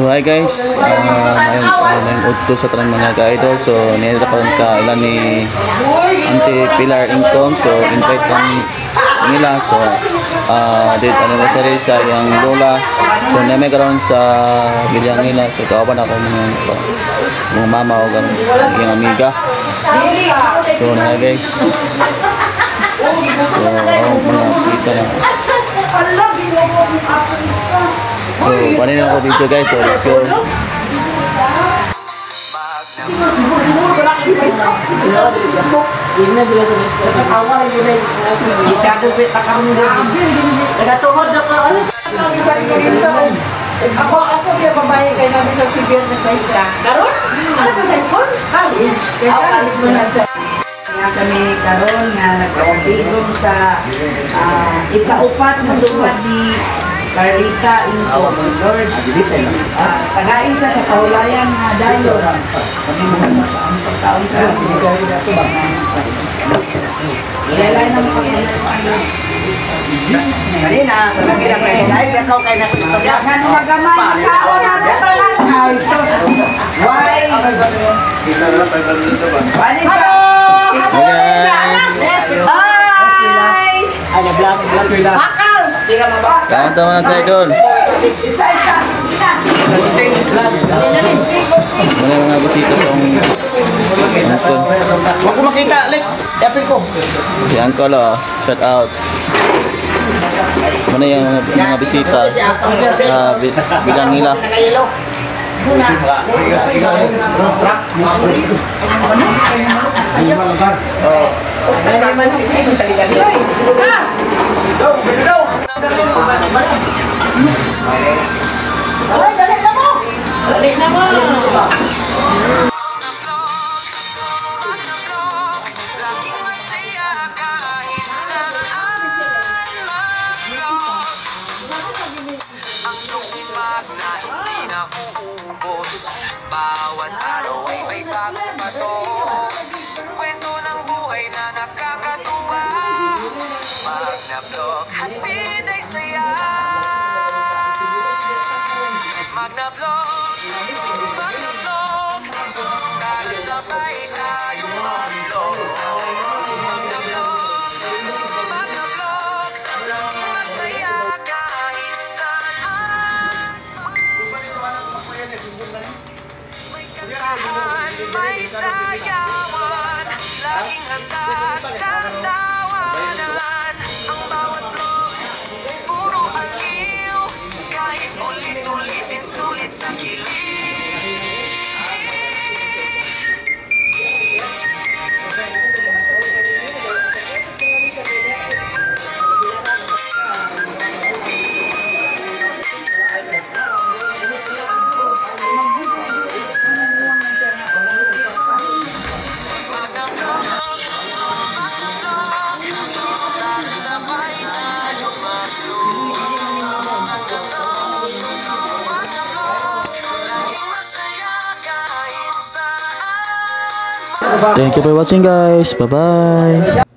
So hi guys, ngayong udto sa tanang mga ka-idol. So niyadto ko sa ilan ni Auntie Pilar Incong. So invite lang nila. So did anniversary sa iyang lola. So na may karon sa bilyang nila. So kauban ako mga mama o iyang amiga. So na guys. So mga bisita na. So, panin ako dito guys. So, let's go. Ako kaya babae kayo namin sa Sibir na Paista. Karon? Ano ba high school? College. College mo na siya. Nga kami karon nga nagkawagigong sa ikaupat na sulat ni Carlita Incong. Lord, tagain sa kahulayan nga dayo. Kami mga sa ang pagkaon ka. Ilalay na mo kami. Kanina, palagi na kayo. Ay, ikaw kayo nakita niya. Ano magamay na kao na talan. Ay, sus. Why? Hello! Hi! Ano, black sila. Bakals! Kamusta mga ka-idol? Wala mga bisita sa Uncle. Huwag ko makita, Lek. Yapin ko. Si Uncle shout out. Mana yung mga bisita sa bilang nila. Dali na mo! Bawat araw ay may bagong bato. Kwento ng buhay na nakakatuwa. Magna-vlog, hatid ay saya. Magna-vlog, magna-vlog. Dahil sabay tayong mag-vlog. Magna-vlog, magna-vlog. Masaya kahit saan. May sayawan, laging handa sa tawanan. Ang bawat vlog, puro aliw. Kahit ulit-ulitin, sulit sa kilig. Thank you for watching guys. Bye bye.